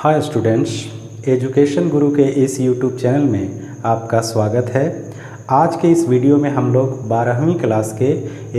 Hi students, education गुरु के इस YouTube channel में आपका स्वागत है। आज के इस वीडियो में हम लोग 12वीं क्लास के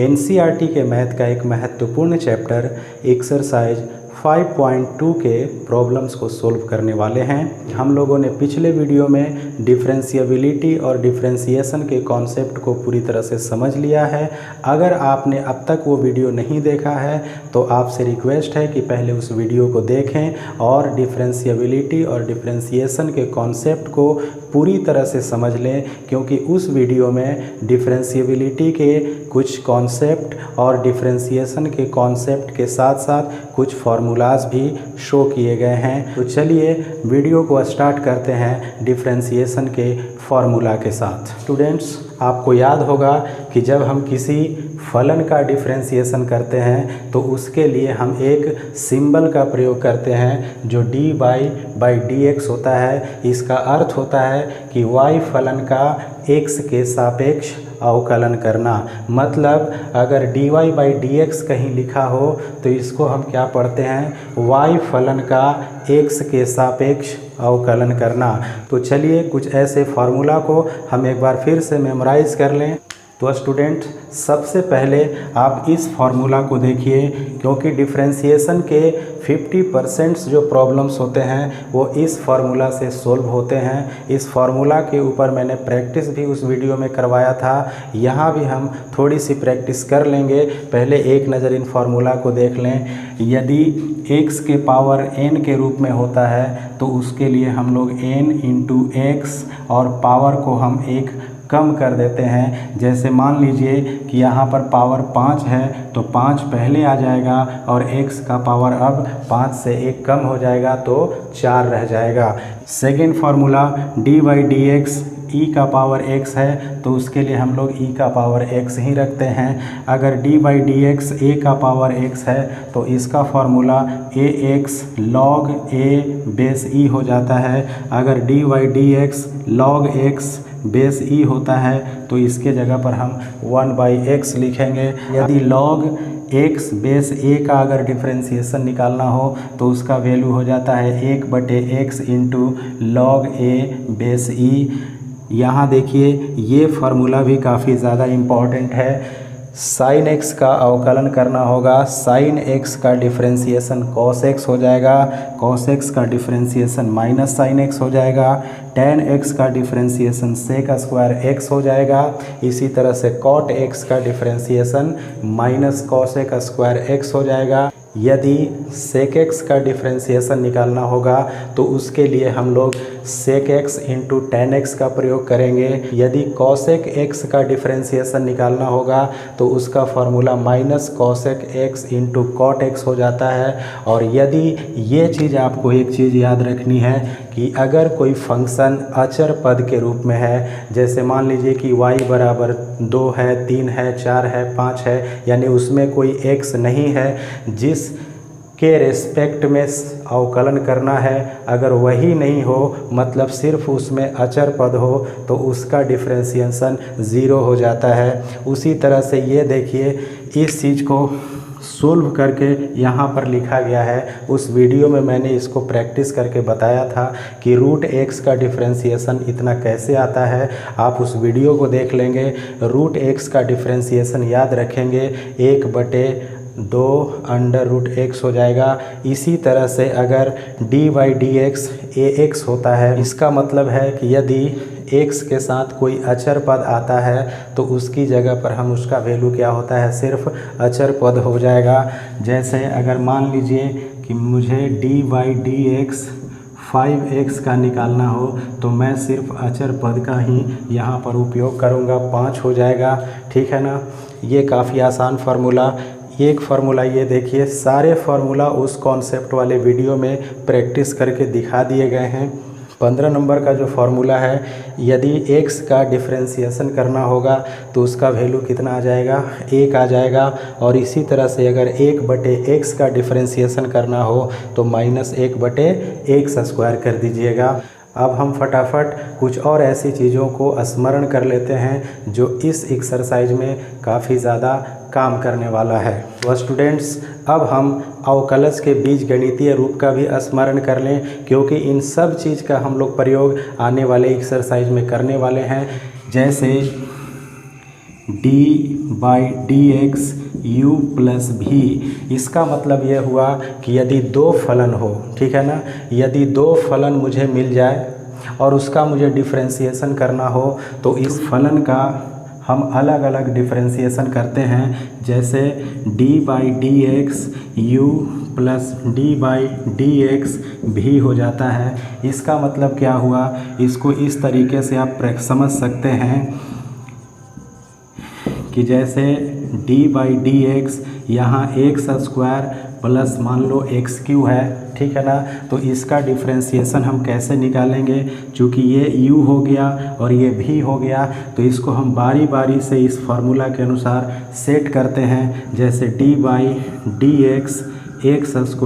एनसीईआरटी के मैथ का एक महत्वपूर्ण चैप्टर एक्सरसाइज 5.2 के प्रॉब्लम्स को सोल्व करने वाले हैं। हम लोगों ने पिछले वीडियो में डिफरेंशिएबिलिटी और डिफरेंशिएशन के कॉन्सेप्ट को पूरी तरह से समझ लिया है। अगर आपने अब तक वो वीडियो नहीं देखा है तो आपसे रिक्वेस्ट है कि पहले उस वीडियो को देखें और डिफरेंशिएबिलिटी और डिफरेंशिएशन के कॉन्सेप्ट को पूरी तरह से समझ लें, क्योंकि उस वीडियो में डिफरेंशिएबिलिटी के कुछ कॉन्सेप्ट और डिफरेंशिएशन के कॉन्सेप्ट के साथ साथ कुछ फार्मूलाज भी शो किए गए हैं। तो चलिए वीडियो को स्टार्ट करते हैं डिफरेंशिएशन के फार्मूला के साथ। स्टूडेंट्स, आपको याद होगा कि जब हम किसी फलन का डिफरेंशिएशन करते हैं तो उसके लिए हम एक सिंबल का प्रयोग करते हैं जो dy/dx होता है। इसका अर्थ होता है कि y फलन का x के सापेक्ष अवकलन करना। मतलब अगर dy/dx कहीं लिखा हो तो इसको हम क्या पढ़ते हैं, y फलन का x के सापेक्ष अवकलन करना। तो चलिए कुछ ऐसे फार्मूला को हम एक बार फिर से मेमोराइज कर लें। तो स्टूडेंट, सबसे पहले आप इस फार्मूला को देखिए, क्योंकि डिफरेंशिएशन के 50% जो प्रॉब्लम्स होते हैं वो इस फार्मूला से सोल्व होते हैं। इस फार्मूला के ऊपर मैंने प्रैक्टिस भी उस वीडियो में करवाया था। यहाँ भी हम थोड़ी सी प्रैक्टिस कर लेंगे। पहले एक नज़र इन फार्मूला को देख लें। यदि x के पावर n के रूप में होता है तो उसके लिए हम लोग n इंटू एक्स और पावर को हम एक कम कर देते हैं। जैसे मान लीजिए कि यहाँ पर पावर 5 है तो 5 पहले आ जाएगा और x का पावर अब 5 से 1 कम हो जाएगा तो 4 रह जाएगा। सेकेंड फार्मूला dy/dx e का पावर x है तो उसके लिए हम लोग e का पावर x ही रखते हैं। अगर dy/dx a का पावर x है तो इसका formula ax log a base e हो जाता है। अगर dy/dx log x base e होता है तो इसके जगह पर हम 1/x लिखेंगे। यदि log x बेस a का अगर डिफरेंशिएशन निकालना हो तो उसका वैल्यू हो जाता है 1/x into log a base e। यहाँ देखिए ये फार्मूला भी काफ़ी ज़्यादा इम्पॉर्टेंट है। साइन x का अवकलन करना होगा। साइन x का डिफरेंशिएशन cos x हो जाएगा, cos x का डिफरेंशिएशन माइनस साइन x हो जाएगा, tan x का डिफरेंशिएशन sec स्क्वायर x हो जाएगा। इसी तरह से cot x का differentiation minus cos square x हो जाएगा। यदि sec x का डिफरेंशिएशन निकालना होगा तो उसके लिए हम लोग sec x into tan x का प्रयोग करेंगे। यदि cosec x का डिफरेंशिएशन निकालना होगा तो उसका formula minus cosec x into cot x हो जाता है। और यदि ये चीज़ आपको एक चीज़ याद रखनी है कि अगर कोई फंक्शन अचर पद के रूप में है, जैसे मान लीजिए कि y बराबर 2 है, 3 है, 4 है, 5 है, यानी उसमें कोई x नहीं है जिस के रेस्पेक्ट में अवकलन करना है, अगर वही नहीं हो मतलब सिर्फ उसमें अचर पद हो तो उसका डिफरेंशिएशन 0 हो जाता है। उसी तरह से ये देखिए इस चीज़ को सोल्व करके यहाँ पर लिखा गया है। उस वीडियो में मैंने इसको प्रैक्टिस करके बताया था कि रूट x का डिफरेंशिएशन इतना कैसे आता है। आप उस वीडियो को देख लेंगे। रूट x का डिफरेंशिएशन याद रखेंगे 1/2 अंडर रूट x हो जाएगा। इसी तरह से अगर dy/dx ax होता है, इसका मतलब है कि यदि x के साथ कोई अचर पद आता है तो उसकी जगह पर हम उसका वैल्यू क्या होता है, सिर्फ अचर पद हो जाएगा। जैसे अगर मान लीजिए कि मुझे dy/dx 5x का निकालना हो तो मैं सिर्फ अचर पद का ही यहाँ पर उपयोग करूँगा, 5 हो जाएगा। ठीक है ना। ये काफ़ी आसान फार्मूला। एक फार्मूला ये देखिए, सारे फार्मूला उस कॉन्सेप्ट वाले वीडियो में प्रैक्टिस करके दिखा दिए गए हैं। 15 नंबर का जो फार्मूला है, यदि x का डिफरेंशिएशन करना होगा तो उसका वैल्यू कितना आ जाएगा, 1 आ जाएगा। और इसी तरह से अगर 1/x का डिफरेंशिएशन करना हो तो -1/x स्क्वायर कर दीजिएगा। अब हम फटाफट कुछ और ऐसी चीज़ों को स्मरण कर लेते हैं जो इस एक्सरसाइज में काफ़ी ज़्यादा काम करने वाला है। तो स्टूडेंट्स, अब हम अवकलज के बीजगणितीय रूप का भी स्मरण कर लें, क्योंकि इन सब चीज़ का हम लोग प्रयोग आने वाले एक्सरसाइज में करने वाले हैं। जैसे d/dx u प्लस भी, इसका मतलब यह हुआ कि यदि दो फलन हो, ठीक है ना, यदि दो फलन मुझे मिल जाए और उसका मुझे डिफरेंशिएशन करना हो तो इस फलन का हम अलग अलग डिफरेंशिएशन करते हैं। जैसे d/dx u प्लस d/dx भी हो जाता है। इसका मतलब क्या हुआ, इसको इस तरीके से आप समझ सकते हैं कि जैसे d/dx यहाँ x² प्लस मान लो x³ है, ठीक है ना, तो इसका डिफरेंशिएशन हम कैसे निकालेंगे। चूँकि ये u हो गया और ये भी हो गया, तो इसको हम बारी बारी से इस फार्मूला के अनुसार सेट करते हैं। जैसे d/dx x²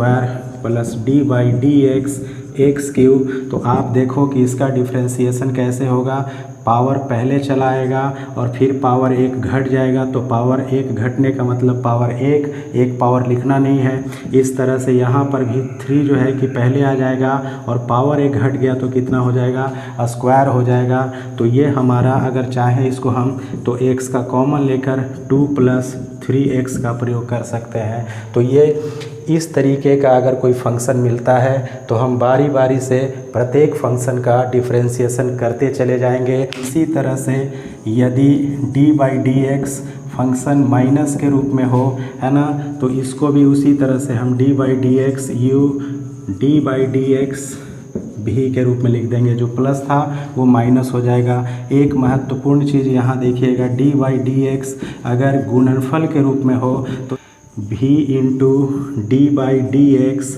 plus d/dx x³ तो आप देखो कि इसका डिफरेंशिएशन कैसे होगा। पावर पहले चला आएगा और फिर पावर 1 घट जाएगा, तो पावर 1 घटने का मतलब पावर 1 पावर लिखना नहीं है। इस तरह से यहाँ पर भी 3 जो है कि पहले आ जाएगा और पावर 1 घट गया तो कितना हो जाएगा, स्क्वायर हो जाएगा। तो ये हमारा, अगर चाहे इसको हम तो x का कॉमन लेकर 2 + 3x का प्रयोग कर सकते हैं। तो ये इस तरीके का अगर कोई फंक्शन मिलता है तो हम बारी बारी से प्रत्येक फंक्शन का डिफरेंशिएशन करते चले जाएंगे। इसी तरह से यदि d/dx फंक्शन माइनस के रूप में हो, है ना, तो इसको भी उसी तरह से हम d/dx u d/dx भी के रूप में लिख देंगे। जो प्लस था वो माइनस हो जाएगा। एक महत्वपूर्ण चीज़ यहाँ देखिएगा, d/dx अगर गुणनफल के रूप में हो तो v × d/dx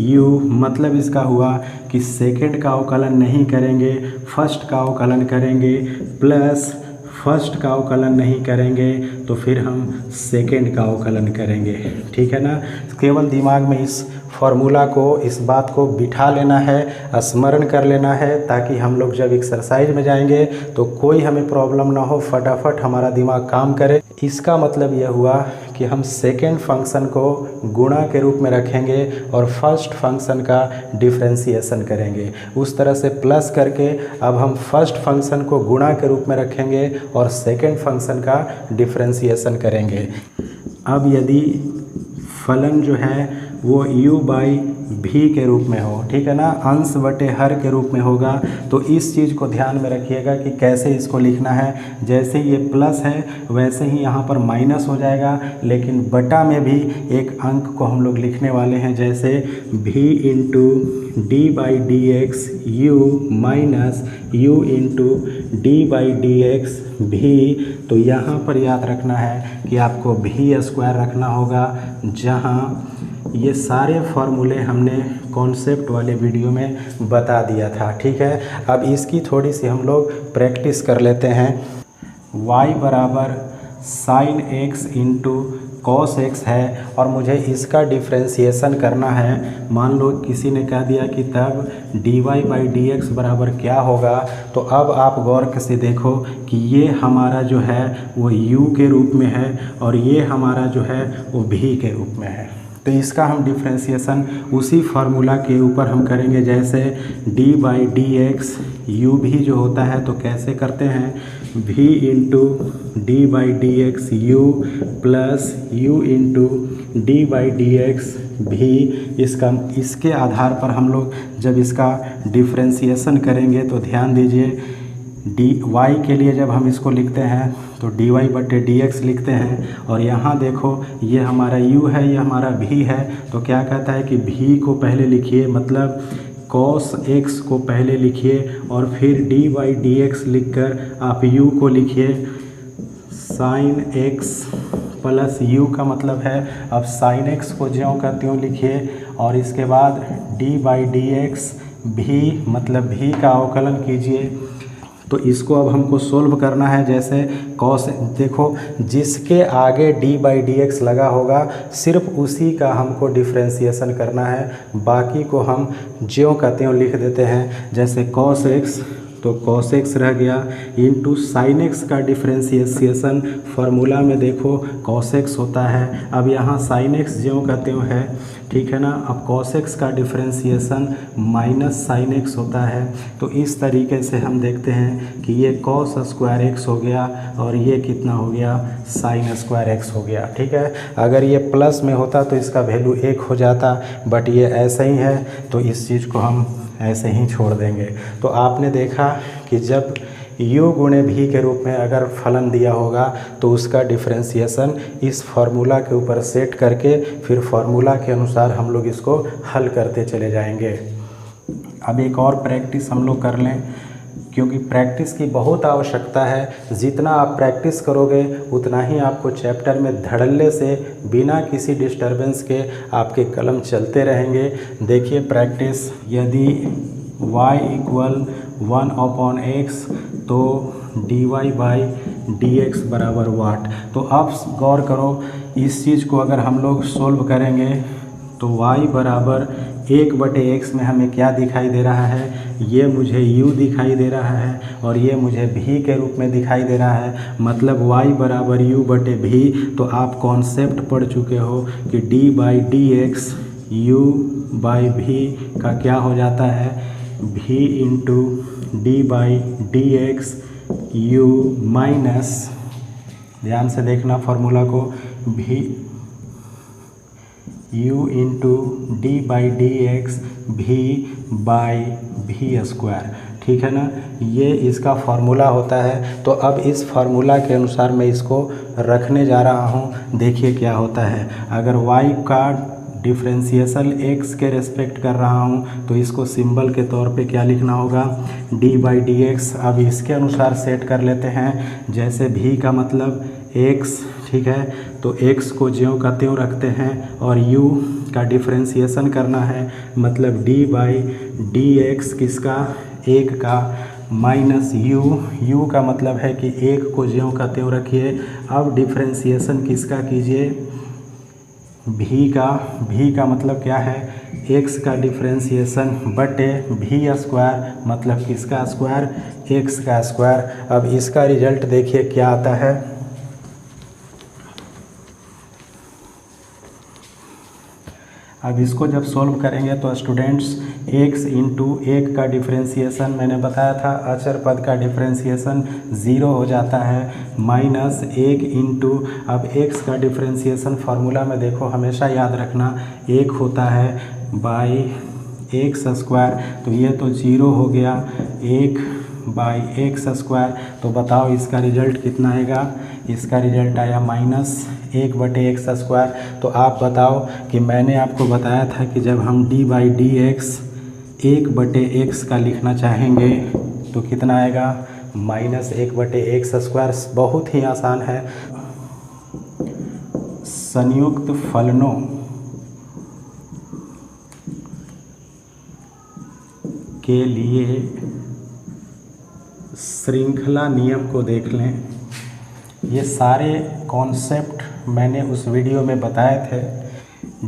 u, मतलब इसका हुआ कि सेकंड का अवकलन नहीं करेंगे, फर्स्ट का अवकलन करेंगे, प्लस फर्स्ट का अवकलन नहीं करेंगे तो फिर हम सेकंड का अवकलन करेंगे, ठीक है ना। केवल दिमाग में इस फार्मूला को, इस बात को बिठा लेना है, स्मरण कर लेना है, ताकि हम लोग जब एक्सरसाइज में जाएंगे तो कोई हमें प्रॉब्लम ना हो, फटाफट हमारा दिमाग काम करे। इसका मतलब यह हुआ कि हम सेकेंड फंक्शन को गुणा के रूप में रखेंगे और फर्स्ट फंक्शन का डिफरेंशिएशन करेंगे। उस तरह से प्लस करके अब हम फर्स्ट फंक्शन को गुणा के रूप में रखेंगे और सेकेंड फंक्शन का डिफरेंशिएशन करेंगे। अब यदि फलन जो है वो u/v के रूप में हो, ठीक है ना, अंश बटे हर के रूप में होगा, तो इस चीज़ को ध्यान में रखिएगा कि कैसे इसको लिखना है। जैसे ये प्लस है वैसे ही यहाँ पर माइनस हो जाएगा, लेकिन बटा में भी एक अंक को हम लोग लिखने वाले हैं। जैसे v × d/dx u minus u × d/dx भी, तो यहाँ पर याद रखना है कि आपको v² रखना होगा, जहाँ ये सारे फार्मूले हमने कॉन्सेप्ट वाले वीडियो में बता दिया था, ठीक है। अब इसकी थोड़ी सी हम लोग प्रैक्टिस कर लेते हैं। y बराबर sin x × cos x है और मुझे इसका डिफरेंशिएशन करना है। मान लो किसी ने कह दिया कि तब dy/dx बराबर क्या होगा, तो अब आप गौर से देखो कि ये हमारा जो है वो u के रूप में है और ये हमारा जो है वो v के रूप में है। तो इसका हम डिफरेंशिएशन उसी फार्मूला के ऊपर हम करेंगे। जैसे d/dx u भी जो होता है तो कैसे करते हैं, v × d/dx u plus u × d/dx भी। इसके आधार पर हम लोग जब इसका डिफरेंशिएशन करेंगे तो ध्यान दीजिए, y के लिए जब हम इसको लिखते हैं तो dy/dx लिखते हैं, और यहाँ देखो ये हमारा u है, ये हमारा v है, तो क्या कहता है कि v को पहले लिखिए, मतलब cos x को पहले लिखिए और फिर dy/dx लिखकर आप u को लिखिए। sin x प्लस u का मतलब है अब sin x को ज्यों का त्यों लिखिए, और इसके बाद dy/dx भी, मतलब v का अवकलन कीजिए। तो इसको अब हमको सोल्व करना है। जैसे कॉस, देखो जिसके आगे d/dx लगा होगा सिर्फ उसी का हमको डिफ्रेंसिएशन करना है, बाकी को हम ज्यों का त्यों लिख देते हैं। जैसे cos x, तो cos x रह गया इंटू साइन एक्स का डिफ्रेंसिएशन फार्मूला में देखो cos x होता है। अब यहाँ साइन एक्स ज्यों का त्यों है, ठीक है ना। अब cos x का डिफ्रेंसिएशन माइनस साइन एक्स होता है। तो इस तरीके से हम देखते हैं कि ये cos स्क्वायर x हो गया और ये कितना हो गया, साइन स्क्वायर x हो गया, ठीक है। अगर ये प्लस में होता तो इसका वैल्यू 1 हो जाता, बट ये ऐसे ही है तो इस चीज़ को हम ऐसे ही छोड़ देंगे। तो आपने देखा कि जब u गुणे v के रूप में अगर फलन दिया होगा तो उसका डिफ्रेंसिएशन इस फार्मूला के ऊपर सेट करके फिर फार्मूला के अनुसार हम लोग इसको हल करते चले जाएंगे। अब एक और प्रैक्टिस हम लोग कर लें, क्योंकि प्रैक्टिस की बहुत आवश्यकता है। जितना आप प्रैक्टिस करोगे उतना ही आपको चैप्टर में धड़ल्ले से बिना किसी डिस्टरबेंस के आपके कलम चलते रहेंगे। देखिए प्रैक्टिस, यदि y इक्वल 1/x तो dy/dx बराबर वाट। तो अब गौर करो, इस चीज़ को अगर हम लोग सोल्व करेंगे तो y बराबर 1/x में हमें क्या दिखाई दे रहा है, ये मुझे u दिखाई दे रहा है और ये मुझे v के रूप में दिखाई दे रहा है, मतलब y बराबर u/v। तो आप कॉन्सेप्ट पढ़ चुके हो कि d/dx u/v का क्या हो जाता है, v into d/dx u minus, ध्यान से देखना फार्मूला को, v u into d/dx v/v square, ठीक है ना। ये इसका फार्मूला होता है। तो अब इस फार्मूला के अनुसार मैं इसको रखने जा रहा हूँ। देखिए क्या होता है, अगर y का डिफ्रेंसिएशन x के रेस्पेक्ट कर रहा हूँ तो इसको सिंबल के तौर पे क्या लिखना होगा, d/dx। अब इसके अनुसार सेट कर लेते हैं। जैसे v का मतलब x, ठीक है, तो x को ज्यों का त्यों रखते हैं और u का डिफ्रेंसिएशन करना है, मतलब d/dx किसका, 1 का, माइनस u का मतलब है कि 1 को ज्यों का त्यों रखिए। अब डिफ्रेंसिएशन किसका कीजिए, v का मतलब क्या है, x का डिफ्रेंसिएशन बटे v स्क्वायर, मतलब किसका स्क्वायर, x का स्क्वायर। अब इसका रिजल्ट देखिए क्या आता है। अब इसको जब सॉल्व करेंगे तो स्टूडेंट्स x इंटू 1 का डिफ्रेंसिएशन मैंने बताया था, अचर पद का डिफ्रेंसिएशन 0 हो जाता है, माइनस 1 इंटू, अब x का डिफ्रेंसिएशन फार्मूला में देखो हमेशा याद रखना 1 होता है बाई x स्क्वायर। तो ये तो 0 हो गया, 1/x स्क्वायर। तो बताओ इसका रिजल्ट कितना आएगा, इसका रिजल्ट आया -1/x स्क्वायर। तो आप बताओ कि मैंने आपको बताया था कि जब हम d/dx 1/x का लिखना चाहेंगे तो कितना आएगा, -1/x स्क्वायर। बहुत ही आसान है। संयुक्त फलनों के लिए श्रृंखला नियम को देख लें। ये सारे कॉन्सेप्ट मैंने उस वीडियो में बताए थे।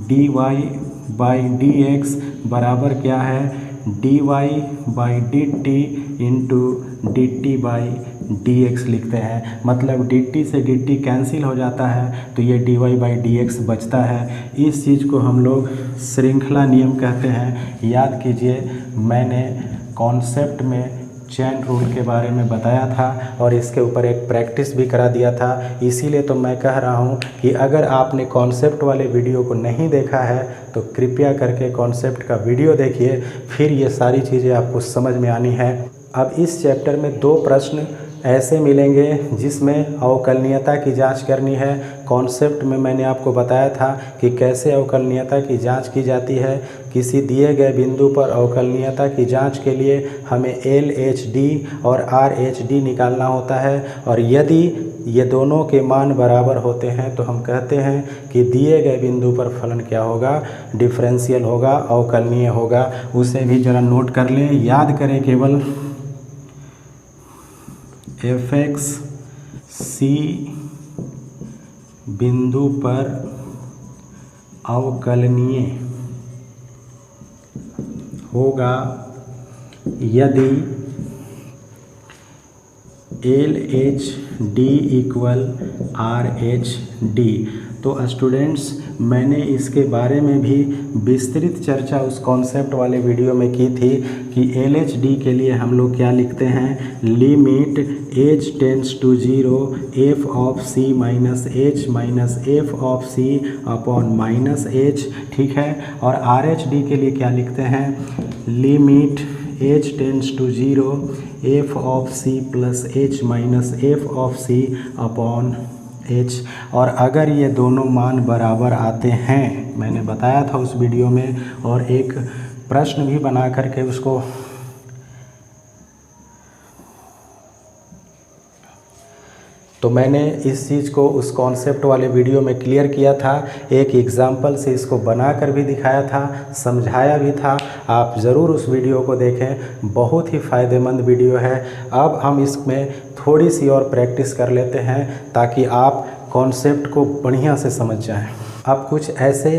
dy/dx बराबर क्या है, dy/dt इंटू dt/dx लिखते हैं, मतलब dt से dt कैंसिल हो जाता है तो ये dy/dx बचता है। इस चीज़ को हम लोग श्रृंखला नियम कहते हैं। याद कीजिए, मैंने कॉन्सेप्ट में चेन रूल के बारे में बताया था और इसके ऊपर एक प्रैक्टिस भी करा दिया था। इसीलिए तो मैं कह रहा हूँ कि अगर आपने कॉन्सेप्ट वाले वीडियो को नहीं देखा है तो कृपया करके कॉन्सेप्ट का वीडियो देखिए, फिर ये सारी चीज़ें आपको समझ में आनी है। अब इस चैप्टर में 2 प्रश्न ऐसे मिलेंगे जिसमें अवकलनीयता की जांच करनी है। कॉन्सेप्ट में मैंने आपको बताया था कि कैसे अवकलनीयता की जांच की जाती है। किसी दिए गए बिंदु पर अवकलनीयता की जांच के लिए हमें LHD और RH निकालना होता है, और यदि ये दोनों के मान बराबर होते हैं तो हम कहते हैं कि दिए गए बिंदु पर फलन क्या होगा, डिफरेंशियल होगा, अवकलनीय होगा। उसे भी ज़रा नोट कर लें, याद करें केवल। fx c बिंदु पर अवकलनीय होगा यदि LHD इक्वल RH_D। तो स्टूडेंट्स, मैंने इसके बारे में भी विस्तृत चर्चा उस कॉन्सेप्ट वाले वीडियो में की थी कि LHD के लिए हम लोग क्या लिखते हैं, limit h tends to 0 f of c minus h minus f of c upon minus h, ठीक है। और RH_D के लिए क्या लिखते हैं, limit h tends to 0 f of c plus h minus f of c upon h। और अगर ये दोनों मान बराबर आते हैं, मैंने बताया था उस वीडियो में, और एक प्रश्न भी बना करके उसको तो मैंने इस चीज़ को उस कॉन्सेप्ट वाले वीडियो में क्लियर किया था, एक एग्जाम्पल से इसको बना कर भी दिखाया था, समझाया भी था। आप ज़रूर उस वीडियो को देखें, बहुत ही फ़ायदेमंद वीडियो है। अब हम इसमें थोड़ी सी और प्रैक्टिस कर लेते हैं ताकि आप कॉन्सेप्ट को बढ़िया से समझ जाएं। अब कुछ ऐसे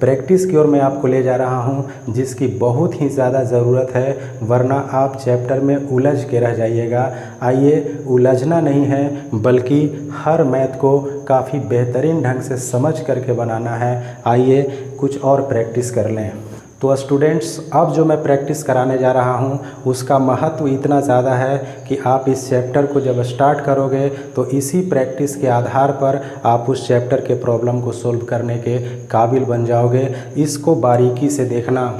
प्रैक्टिस की ओर मैं आपको ले जा रहा हूं जिसकी बहुत ही ज़्यादा ज़रूरत है, वरना आप चैप्टर में उलझ के रह जाइएगा। आइए, उलझना नहीं है बल्कि हर मैथ को काफ़ी बेहतरीन ढंग से समझ करके बनाना है। आइए कुछ और प्रैक्टिस कर लें। तो स्टूडेंट्स, अब जो मैं प्रैक्टिस कराने जा रहा हूं उसका महत्व इतना ज़्यादा है कि आप इस चैप्टर को जब स्टार्ट करोगे तो इसी प्रैक्टिस के आधार पर आप उस चैप्टर के प्रॉब्लम को सोल्व करने के काबिल बन जाओगे। इसको बारीकी से देखना।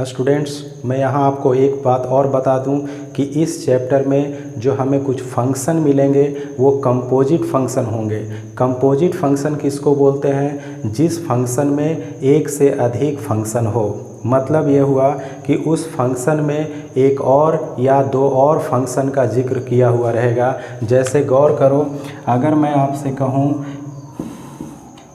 स्टूडेंट्स, मैं यहाँ आपको एक बात और बता दूं कि इस चैप्टर में जो हमें कुछ फंक्शन मिलेंगे वो कंपोजिट फंक्शन होंगे। कंपोजिट फंक्शन किसको बोलते हैं, जिस फंक्शन में एक से अधिक फंक्शन हो। मतलब ये हुआ कि उस फंक्शन में एक और या दो और फंक्शन का जिक्र किया हुआ रहेगा। जैसे गौर करो, अगर मैं आपसे कहूँ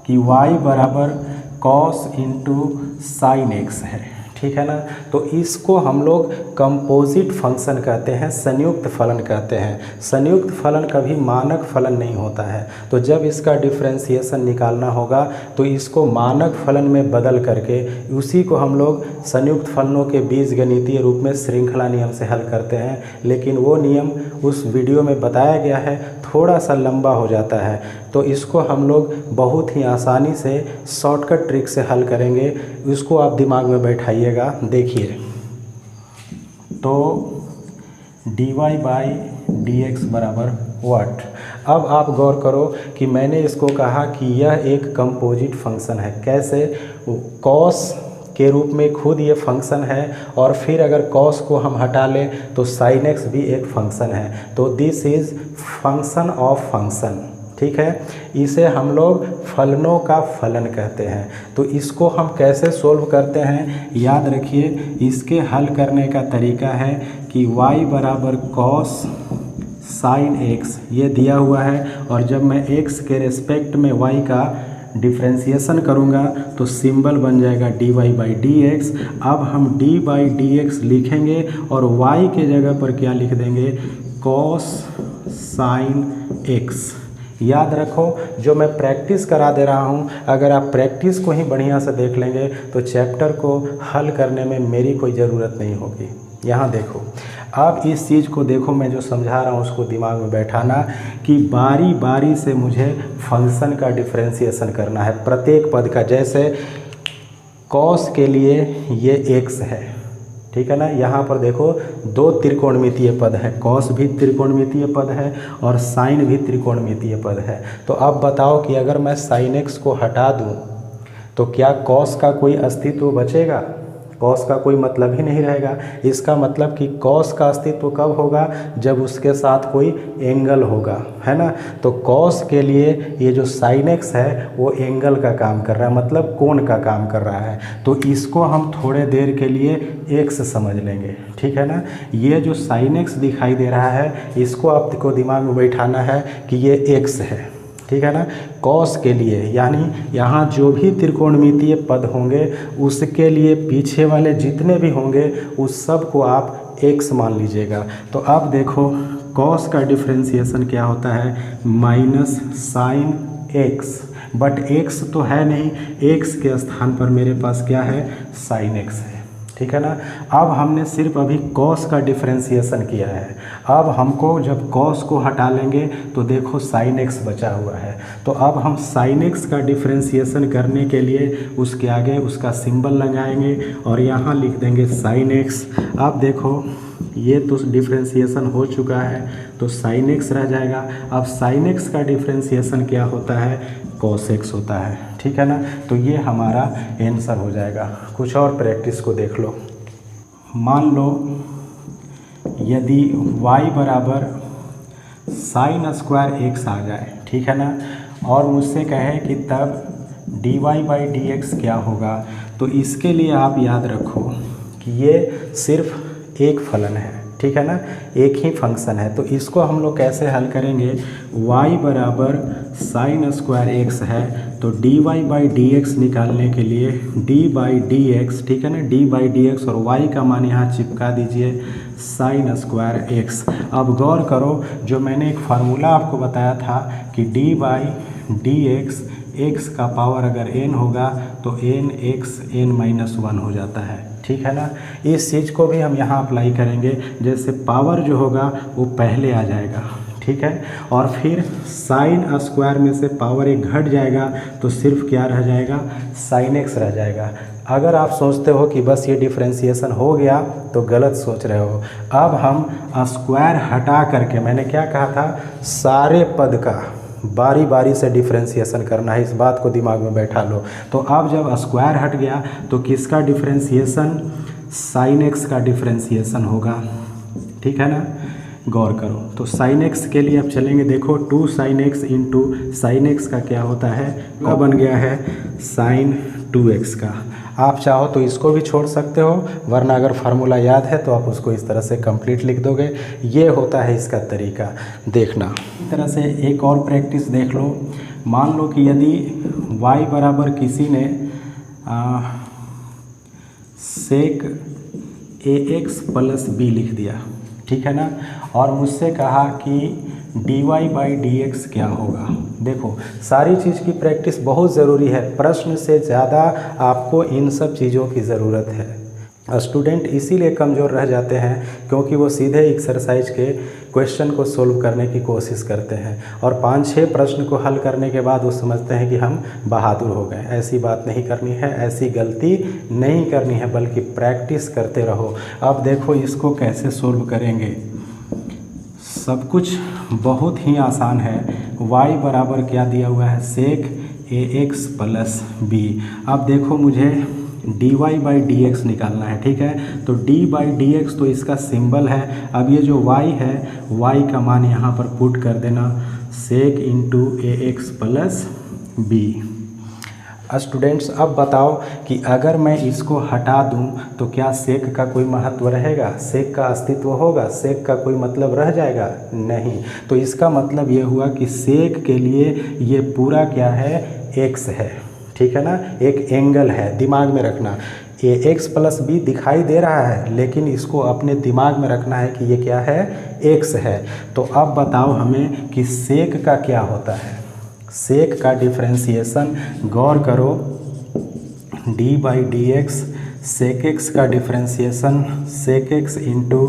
कि y बराबर cos इंटू साइन एक्स है, ठीक है ना, तो इसको हम लोग कंपोजिट फंक्शन कहते हैं, संयुक्त फलन कहते हैं। संयुक्त फलन कभी मानक फलन नहीं होता है। तो जब इसका डिफरेंशिएशन निकालना होगा तो इसको मानक फलन में बदल करके उसी को हम लोग संयुक्त फलनों के बीजगणितीय रूप में श्रृंखला नियम से हल करते हैं। लेकिन वो नियम उस वीडियो में बताया गया है, थोड़ा सा लंबा हो जाता है, तो इसको हम लोग बहुत ही आसानी से शॉर्टकट ट्रिक से हल करेंगे। इसको आप दिमाग में बैठाइएगा। देखिए, तो dy बाई डी एक्स बराबर व्हाट। अब आप गौर करो कि मैंने इसको कहा कि यह एक कंपोजिट फंक्शन है। कैसे, कॉस के रूप में खुद ये फंक्शन है, और फिर अगर कॉस को हम हटा लें तो साइन एक्स भी एक फंक्शन है। तो this is function of function, ठीक है। इसे हम लोग फलनों का फलन कहते हैं। तो इसको हम कैसे सोल्व करते हैं, याद रखिए, इसके हल करने का तरीका है कि y बराबर कॉस साइन एक्स ये दिया हुआ है, और जब मैं x के रेस्पेक्ट में y का डिफ्रेंशिएशन करूँगा तो सिंबल बन जाएगा dy बाई डी एक्स। अब हम d बाई डी एक्स लिखेंगे और y के जगह पर क्या लिख देंगे, कॉस साइन एक्स। याद रखो, जो मैं प्रैक्टिस करा दे रहा हूँ, अगर आप प्रैक्टिस को ही बढ़िया से देख लेंगे तो चैप्टर को हल करने में मेरी कोई ज़रूरत नहीं होगी। यहाँ देखो, अब इस चीज़ को देखो, मैं जो समझा रहा हूँ उसको दिमाग में बैठाना कि बारी बारी से मुझे फंक्शन का डिफरेंशिएशन करना है प्रत्येक पद का। जैसे कॉस के लिए ये x है, ठीक है ना। यहाँ पर देखो दो त्रिकोणमितीय पद है, कॉस भी त्रिकोणमितीय पद है और साइन भी त्रिकोणमितीय पद है। तो अब बताओ कि अगर मैं साइन एक्स को हटा दूँ तो क्या कॉस का कोई अस्तित्व बचेगा? कॉस का कोई मतलब ही नहीं रहेगा। इसका मतलब कि कॉस का अस्तित्व कब होगा, जब उसके साथ कोई एंगल होगा, है ना। तो कॉस के लिए ये जो साइन एक्स है वो एंगल का काम कर रहा है, मतलब कोण का काम कर रहा है। तो इसको हम थोड़े देर के लिए एक्स समझ लेंगे, ठीक है ना। ये जो साइन एक्स दिखाई दे रहा है इसको आपको दिमाग में बैठाना है कि ये एक्स है, ठीक है ना। कॉस के लिए यानी यहाँ जो भी त्रिकोणमितीय पद होंगे उसके लिए पीछे वाले जितने भी होंगे उस सब को आप एक्स मान लीजिएगा। तो अब देखो कॉस का डिफ्रेंसिएशन क्या होता है, minus sine x, but x तो है नहीं, एक्स के स्थान पर मेरे पास क्या है, साइन एक्स है, ठीक है ना। अब हमने सिर्फ अभी कॉस का डिफ्रेंसिएशन किया है, अब हमको जब कॉस को हटा लेंगे तो देखो साइन एक्स बचा हुआ है, तो अब हम साइन एक्स का डिफ्रेंसिएशन करने के लिए उसके आगे उसका सिंबल लगाएंगे और यहाँ लिख देंगे साइन एक्स। अब देखो ये तो डिफ्रेंसिएशन हो चुका है तो साइन एक्स रह जाएगा। अब साइन एक्स का डिफ्रेंसिएशन क्या होता है, कॉस एक्स होता है, ठीक है ना। तो ये हमारा आंसर हो जाएगा। कुछ और प्रैक्टिस को देख लो। मान लो यदि y बराबर साइन स्क्वायर एक्स आ जाए, ठीक है ना, और मुझसे कहे कि तब dy बाई डी एक्स क्या होगा, तो इसके लिए आप याद रखो कि ये सिर्फ एक फलन है, ठीक है ना, एक ही फंक्शन है। तो इसको हम लोग कैसे हल करेंगे, y बराबर साइन स्क्वायर एक्स है तो dy बाई डी एक्स निकालने के लिए d बाई डी एक्स, ठीक है ना, d बाई डी एक्स और y का मान यहाँ चिपका दीजिए साइन स्क्वायर एक्स। अब गौर करो, जो मैंने एक फार्मूला आपको बताया था कि d by d x, x का पावर अगर n होगा तो n x n माइनस 1 हो जाता है, ठीक है ना। इस चीज़ को भी हम यहाँ अप्लाई करेंगे, जैसे पावर जो होगा वो पहले आ जाएगा, ठीक है, और फिर साइन स्क्वायर में से पावर एक घट जाएगा तो सिर्फ क्या रह जाएगा, साइन एक्स रह जाएगा। अगर आप सोचते हो कि बस ये डिफ्रेंसिएशन हो गया तो गलत सोच रहे हो। अब हम स्क्वायर हटा करके, मैंने क्या कहा था, सारे पद का बारी बारी से डिफ्रेंसिएशन करना है, इस बात को दिमाग में बैठा लो। तो अब जब स्क्वायर हट गया तो किसका डिफ्रेंसिएशन, साइन एक्स का डिफ्रेंसिएशन होगा, ठीक है ना। गौर करो तो साइन एक्स के लिए अब चलेंगे, देखो 2 sine x into sine x का क्या होता है, क्या बन गया है, साइन 2x का। आप चाहो तो इसको भी छोड़ सकते हो, वरना अगर फार्मूला याद है तो आप उसको इस तरह से कंप्लीट लिख दोगे। ये होता है इसका तरीका, देखना। इस तरह से एक और प्रैक्टिस देख लो। मान लो कि यदि y बराबर किसी ने सेक ax प्लस b लिख दिया, ठीक है ना, और मुझसे कहा कि dy बाई डी एक्स क्या होगा। देखो सारी चीज़ की प्रैक्टिस बहुत ज़रूरी है, प्रश्न से ज़्यादा आपको इन सब चीज़ों की ज़रूरत है। स्टूडेंट इसीलिए कमज़ोर रह जाते हैं क्योंकि वो सीधे एक्सरसाइज के क्वेश्चन को सोल्व करने की कोशिश करते हैं और 5-6 प्रश्न को हल करने के बाद वो समझते हैं कि हम बहादुर हो गए। ऐसी बात नहीं करनी है, ऐसी गलती नहीं करनी है, बल्कि प्रैक्टिस करते रहो। अब देखो इसको कैसे सोल्व करेंगे, सब कुछ बहुत ही आसान है। y बराबर क्या दिया हुआ है, सेक ax प्लस b। अब देखो मुझे dy बाई डी एक्स निकालना है, ठीक है, तो d बाई डी एक्स तो इसका सिंबल है। अब ये जो y है, y का मान यहाँ पर पुट कर देना, sec into ax plus b। Students अब बताओ कि अगर मैं इसको हटा दूं तो क्या सेक का कोई महत्व रहेगा, सेक का अस्तित्व होगा, सेक का कोई मतलब रह जाएगा, नहीं। तो इसका मतलब ये हुआ कि सेक के लिए ये पूरा क्या है, एक्स है, ठीक है ना, एक एंगल है, दिमाग में रखना। ax प्लस b दिखाई दे रहा है लेकिन इसको अपने दिमाग में रखना है कि ये क्या है, x है। तो अब बताओ हमें कि सेक का क्या होता है, सेक का डिफ्रेंसिएशन, गौर करो, d by d x, sec x का differentiation sec x into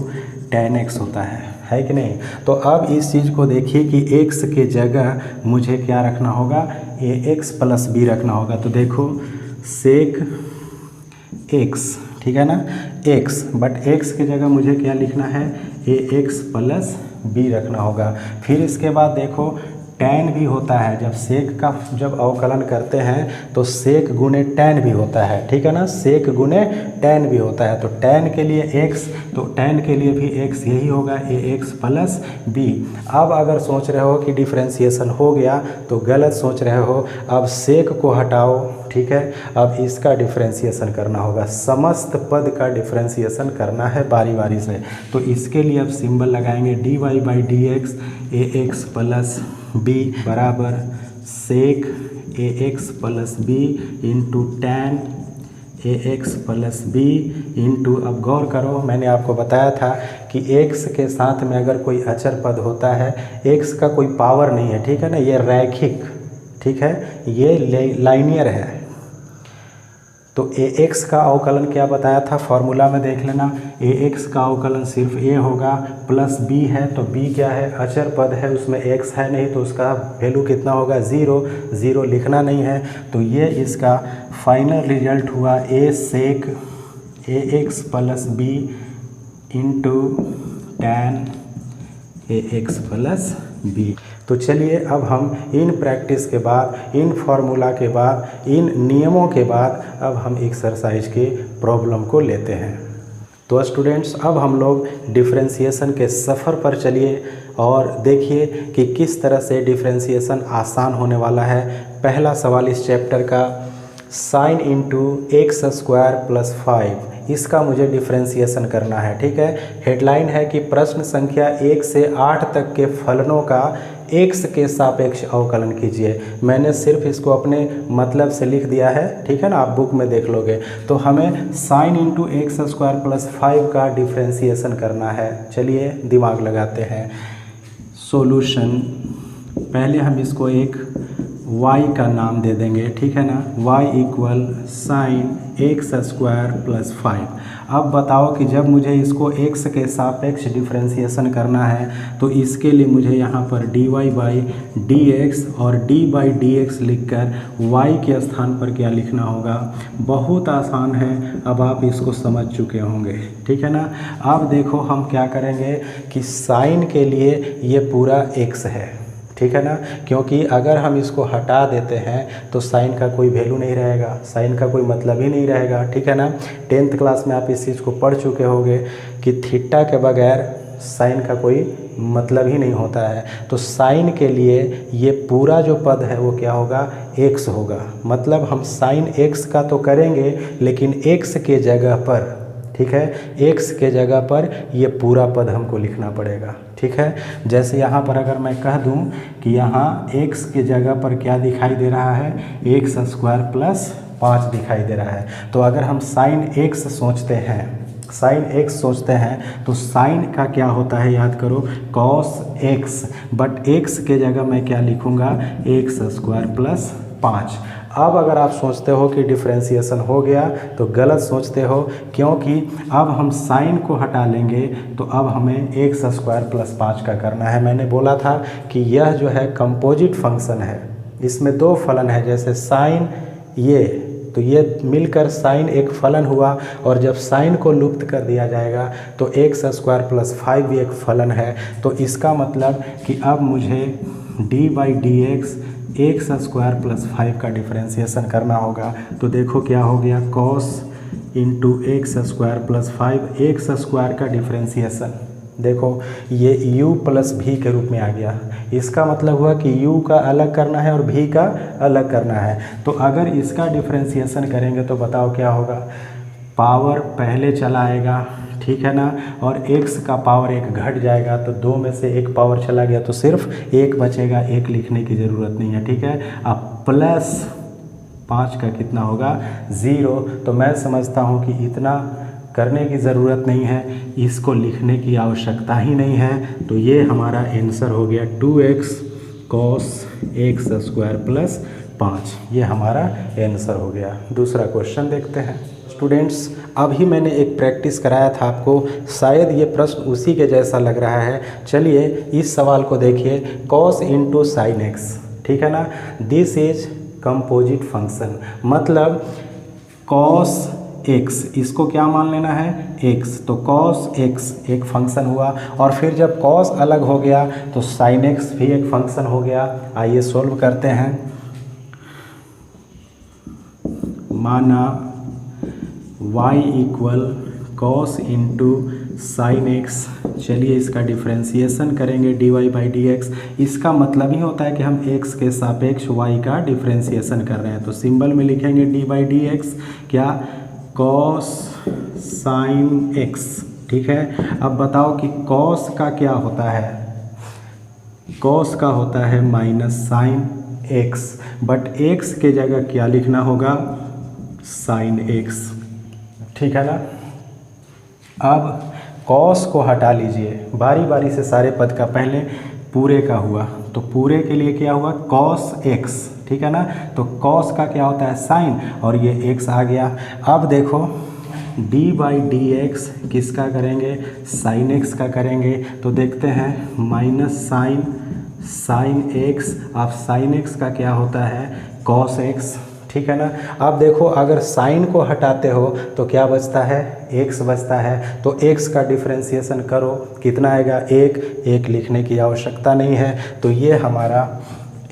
tan x होता है कि नहीं। तो अब इस चीज़ को देखिए कि x के जगह मुझे क्या रखना होगा, ax प्लस b रखना होगा। तो देखो सेक x, ठीक है ना, x, बट x के जगह मुझे क्या लिखना है, ax प्लस b रखना होगा। फिर इसके बाद देखो टैन भी होता है, जब सेक का जब अवकलन करते हैं तो सेक गुने टैन भी होता है, ठीक है ना, सेक गुने टैन भी होता है। तो टैन के लिए x, तो टैन के लिए भी x यही होगा, ax प्लस b। अब अगर सोच रहे हो कि डिफ्रेंसिएशन हो गया तो गलत सोच रहे हो। अब सेक को हटाओ, ठीक है, अब इसका डिफ्रेंसिएशन करना होगा, समस्त पद का डिफ्रेंसिएशन करना है बारी बारी से। तो इसके लिए अब सिंबल लगाएंगे, dy by d x ax plus b बराबर sec ax plus b into tan a x plus b into, अब गौर करो मैंने आपको बताया था कि x के साथ में अगर कोई अचर पद होता है, x का कोई पावर नहीं है, ठीक है ना, ये रैखिक, ठीक है, ये लाइनियर है। तो ए एक्स का अवकलन क्या बताया था, फॉर्मूला में देख लेना, ए एक्स का अवकलन सिर्फ a होगा, प्लस b है, तो b क्या है, अचर पद है, उसमें x है नहीं, तो उसका वैल्यू कितना होगा, 0, 0 लिखना नहीं है। तो ये इसका फाइनल रिजल्ट हुआ a sec a x plus b into tan a x plus b. तो चलिए अब हम इन प्रैक्टिस के बाद, इन फार्मूला के बाद, इन नियमों के बाद अब हम एक्सरसाइज के प्रॉब्लम को लेते हैं। तो स्टूडेंट्स अब हम लोग डिफरेंशिएशन के सफ़र पर चलिए और देखिए कि किस तरह से डिफरेंशिएशन आसान होने वाला है। पहला सवाल इस चैप्टर का, sine into x square plus 5, इसका मुझे डिफरेंशिएशन करना है, ठीक है। हेडलाइन है कि प्रश्न संख्या 1 से 8 तक के फलनों का x के सापेक्ष अवकलन कीजिए। मैंने सिर्फ इसको अपने मतलब से लिख दिया है, ठीक है ना, आप बुक में देख लोगे। तो हमें sine into x square plus 5 का डिफरेंशिएशन करना है। चलिए दिमाग लगाते हैं। सॉल्यूशन, पहले हम इसको एक y का नाम दे देंगे, ठीक है ना, y equal sine x square plus 5। अब बताओ कि जब मुझे इसको x के सापेक्ष डिफरेंशिएशन करना है तो इसके लिए मुझे यहाँ पर dy बाई डी एक्स और d बाई डी एक्स लिख कर y के स्थान पर क्या लिखना होगा। बहुत आसान है, अब आप इसको समझ चुके होंगे, ठीक है ना। अब देखो हम क्या करेंगे कि साइन के लिए ये पूरा x है, ठीक है ना, क्योंकि अगर हम इसको हटा देते हैं तो साइन का कोई वैल्यू नहीं रहेगा, साइन का कोई मतलब ही नहीं रहेगा, ठीक है ना। 10th क्लास में आप इस चीज़ को पढ़ चुके होंगे कि थीटा के बगैर साइन का कोई मतलब ही नहीं होता है। तो साइन के लिए ये पूरा जो पद है वो क्या होगा, x होगा। मतलब हम साइन x का तो करेंगे लेकिन x के जगह पर, ठीक है, x के जगह पर ये पूरा पद हमको लिखना पड़ेगा, ठीक है। जैसे यहाँ पर अगर मैं कह दूँ कि यहाँ x के जगह पर क्या दिखाई दे रहा है, एक्स स्क्वायर प्लस 5 दिखाई दे रहा है। तो अगर हम साइन x सोचते हैं, साइन x सोचते हैं तो साइन का क्या होता है, याद करो, कॉस x, बट x के जगह मैं क्या लिखूँगा, एक्स स्क्वायर प्लस 5। अब अगर आप सोचते हो कि डिफरेंशिएशन हो गया तो गलत सोचते हो, क्योंकि अब हम साइन को हटा लेंगे तो अब हमें एक्स स्क्वायर प्लस 5 का करना है। मैंने बोला था कि यह जो है कंपोजिट फंक्शन है, इसमें दो फलन है, जैसे साइन ये, तो ये मिलकर साइन एक फलन हुआ, और जब साइन को लुप्त कर दिया जाएगा तो एक्स स्क्वायर प्लस 5 भी एक फलन है। तो इसका मतलब कि अब मुझे D by d x square plus 5 का डिफरेंशिएशन करना होगा। तो देखो क्या हो गया, cos into x square plus 5, x square का डिफरेंशिएशन, देखो ये u प्लस भी के रूप में आ गया। इसका मतलब हुआ कि u का अलग करना है और v का अलग करना है। तो अगर इसका डिफरेंशिएशन करेंगे तो बताओ क्या होगा, पावर पहले चला आएगा, ठीक है ना, और x का पावर 1 घट जाएगा, तो 2 में से 1 पावर चला गया तो सिर्फ 1 बचेगा, 1 लिखने की ज़रूरत नहीं है, ठीक है। अब प्लस 5 का कितना होगा, 0। तो मैं समझता हूँ कि इतना करने की ज़रूरत नहीं है, इसको लिखने की आवश्यकता ही नहीं है। तो ये हमारा आंसर हो गया 2x cos x square plus 5, ये हमारा आंसर हो गया। दूसरा क्वेश्चन देखते हैं। स्टूडेंट्स अभी मैंने एक प्रैक्टिस कराया था आपको, शायद ये प्रश्न उसी के जैसा लग रहा है। चलिए इस सवाल को देखिए, cos इंटू साइन एक्स, ठीक है ना, दिस इज कंपोजिट फंक्शन, मतलब cos x, इसको क्या मान लेना है, x, तो cos x एक फंक्शन हुआ, और फिर जब cos अलग हो गया तो sin x भी एक फंक्शन हो गया। आइए सॉल्व करते हैं। माना y equal cos into sine x, चलिए इसका डिफरेंशिएशन करेंगे dy बाई डी एक्स। इसका मतलब ही होता है कि हम x के सापेक्ष y का डिफरेंशिएशन कर रहे हैं, तो सिंबल में लिखेंगे dy बाई डी एक्स, क्या, cos साइन एक्स, ठीक है। अब बताओ कि cos का क्या होता है, cos का होता है minus sine x, but x के जगह क्या लिखना होगा, साइन एक्स, ठीक है ना। अब कॉस को हटा लीजिए, बारी बारी से सारे पद का, पहले पूरे का हुआ तो पूरे के लिए क्या हुआ कॉस एक्स, ठीक है ना। तो कॉस का क्या होता है साइन, और ये एक्स आ गया। अब देखो डी बाई डी एक्स किसका करेंगे, साइन एक्स का करेंगे। तो देखते हैं माइनस साइन एक्स, अब साइन एक्स का क्या होता है कॉस एक्स, ठीक है ना। अब देखो अगर साइन को हटाते हो तो क्या बचता है, एक्स बचता है। तो एक्स का डिफरेंशिएशन करो, कितना आएगा, एक लिखने की आवश्यकता नहीं है। तो ये हमारा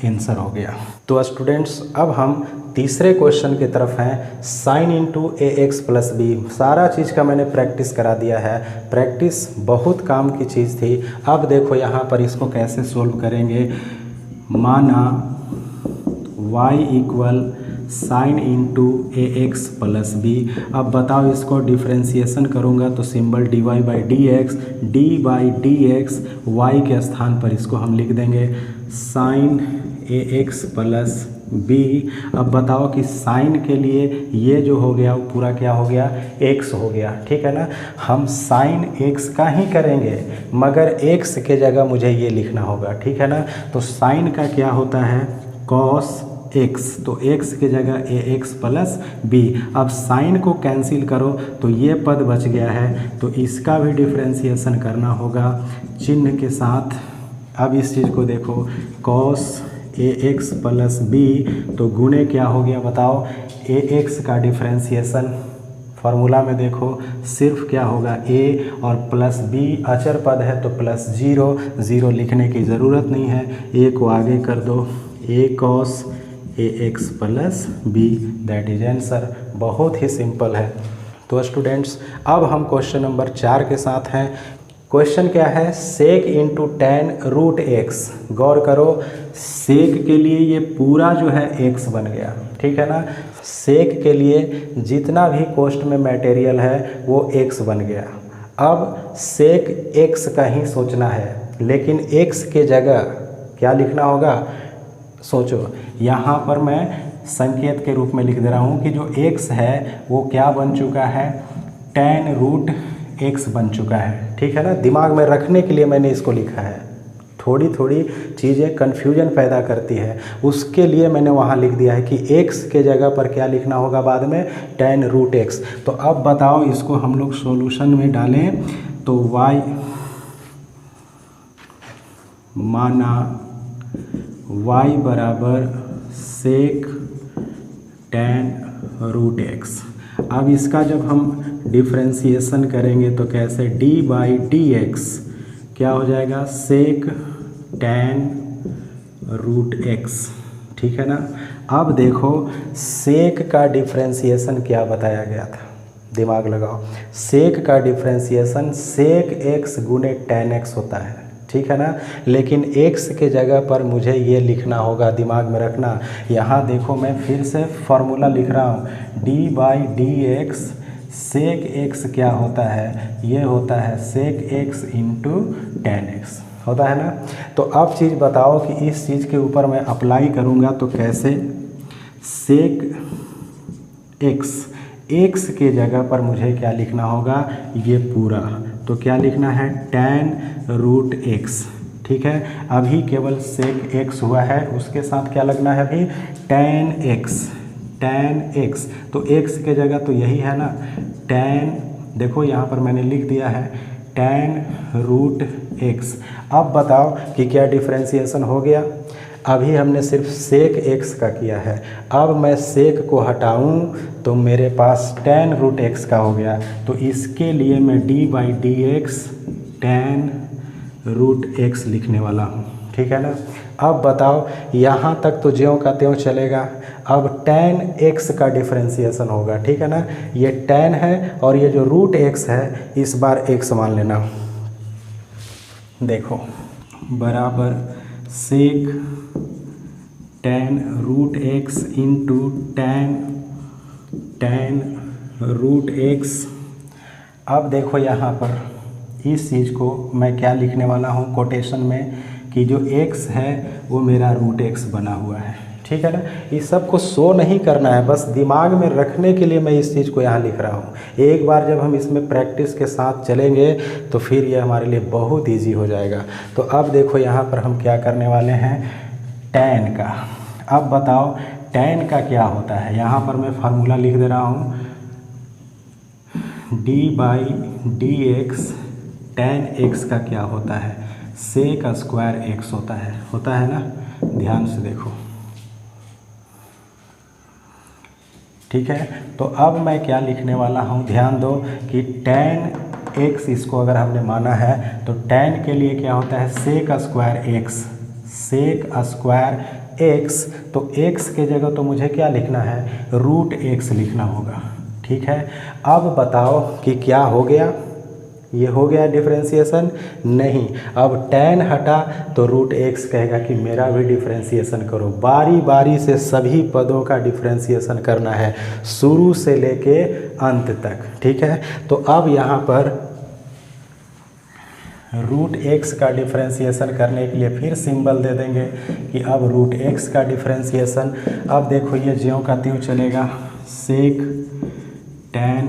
आंसर हो गया। तो स्टूडेंट्स अब हम तीसरे क्वेश्चन की तरफ हैं, sign into a x plus B. सारा चीज़ का मैंने प्रैक्टिस करा दिया है, प्रैक्टिस बहुत काम की चीज़ थी। अब देखो यहाँ पर इसको कैसे सोल्व करेंगे। माना y equal sine into a x plus b. अब बताओ इसको डिफ्रेंशिएशन करूँगा तो symbol d y by d by x, y के स्थान पर इसको हम लिख देंगे sine a x plus b. अब बताओ कि साइन के लिए ये जो हो गया वो पूरा क्या हो गया, एक्स हो गया, ठीक है ना। हम साइन एक्स का ही करेंगे मगर एक्स के जगह मुझे ये लिखना होगा, ठीक है ना। तो साइन का क्या होता है कॉस एक्स, तो एक्स की जगह ए एक्स प्लस बी। अब साइन को कैंसिल करो तो ये पद बच गया है, तो इसका भी डिफ्रेंशिएशन करना होगा चिन्ह के साथ। अब इस चीज़ को देखो cos a x plus b, तो गुणे क्या हो गया बताओ, ए एक्स का डिफ्रेंशिएशन फार्मूला में देखो सिर्फ क्या होगा ए, और प्लस बी अचर पद है तो प्लस जीरो लिखने की ज़रूरत नहीं है, ए को आगे कर दो, a cos a x plus b, that is answer. बहुत ही सिंपल है। तो स्टूडेंट्स अब हम क्वेश्चन नंबर 4 के साथ हैं। क्वेश्चन क्या है, सेक इंटू टेन रूट एक्स। गौर करो सेक के लिए ये पूरा जो है एक्स बन गया, ठीक है ना। सेक के लिए जितना भी कॉस्ट में मटेरियल है वो एक्स बन गया। अब सेक एक्स का ही सोचना है, लेकिन एक्स के जगह क्या लिखना होगा, सोचो। यहाँ पर मैं संकेत के रूप में लिख दे रहा हूँ कि जो x है वो क्या बन चुका है, tan रूट x बन चुका है, ठीक है ना। दिमाग में रखने के लिए मैंने इसको लिखा है, थोड़ी थोड़ी चीज़ें कन्फ्यूजन पैदा करती है, उसके लिए मैंने वहाँ लिख दिया है कि x के जगह पर क्या लिखना होगा बाद में, tan रूट x। तो अब बताओ इसको हम लोग सॉल्यूशन में डालें तो y माना y बराबर सेक tan रूट एक्स। अब इसका जब हम डिफ्रेंशिएशन करेंगे तो कैसे, d बाई डी एक्स क्या हो जाएगा, सेक tan रूट एक्स, ठीक है ना। अब देखो सेक का डिफ्रेंशिएशन क्या बताया गया था, दिमाग लगाओ। सेक का डिफ्रेंशिएशन सेक एक्स गुने tan एक्स होता है, ठीक है ना। लेकिन x के जगह पर मुझे ये लिखना होगा, दिमाग में रखना। यहाँ देखो मैं फिर से फॉर्मूला लिख रहा हूँ, d by d x sec x क्या होता है, ये होता है sec x into tan x, होता है ना। तो अब चीज़ बताओ कि इस चीज़ के ऊपर मैं अप्लाई करूँगा तो कैसे, सेक x के जगह पर मुझे क्या लिखना होगा, ये पूरा, तो क्या लिखना है tan रूट एक्स, ठीक है। अभी केवल सेक x हुआ है, उसके साथ क्या लगना है अभी, tan x। तो x के जगह तो यही है ना, tan, देखो यहाँ पर मैंने लिख दिया है tan रूट एक्स। अब बताओ कि क्या डिफ्रेंशिएशन हो गया। अभी हमने सिर्फ सेक x का किया है, अब मैं सेक को हटाऊं तो मेरे पास tan रूट एक्स का हो गया। तो इसके लिए मैं d by d x tan root x लिखने वाला हूं, ठीक है ना। अब बताओ यहाँ तक तो ज्यों का त्यों चलेगा। अब tan x का डिफ्रेंशिएशन होगा, ठीक है ना। ये tan है और ये जो रूट x है इस बार x मान लेना। देखो बराबर sec tan root x into tan root x. अब देखो यहाँ पर इस चीज़ को मैं क्या लिखने वाला हूँ कोटेशन में, कि जो x है वो मेरा रूट एक्स बना हुआ है, ठीक ठीक है ना। इस सब को शो नहीं करना है, बस दिमाग में रखने के लिए मैं इस चीज़ को यहाँ लिख रहा हूँ। एक बार जब हम इसमें प्रैक्टिस के साथ चलेंगे तो फिर ये हमारे लिए बहुत ईजी हो जाएगा। तो अब देखो यहाँ पर हम क्या करने वाले हैं, tan का। अब बताओ tan का क्या होता है। यहाँ पर मैं फार्मूला लिख दे रहा हूँ, d/dx tan x का क्या होता है, sec स्क्वायर x होता है ना। ध्यान से देखो, ठीक है। तो अब मैं क्या लिखने वाला हूँ, ध्यान दो कि tan x इसको अगर हमने माना है तो tan के लिए क्या होता है, sec square x, sec square x। तो x के जगह तो मुझे क्या लिखना है, √x लिखना होगा, ठीक है। अब बताओ कि क्या हो गया, ये हो गया डिफरेंशिएशन? नहीं, अब tan हटा तो √x कहेगा कि मेरा भी डिफरेंशिएशन करो। बारी बारी से सभी पदों का डिफरेंशिएशन करना है, शुरू से लेके अंत तक, ठीक है। तो अब यहाँ पर √x का डिफरेंशिएशन करने के लिए फिर सिंबल दे देंगे कि अब √x का डिफरेंशिएशन। अब देखो ये ज्यों का त्यों चलेगा, sec tan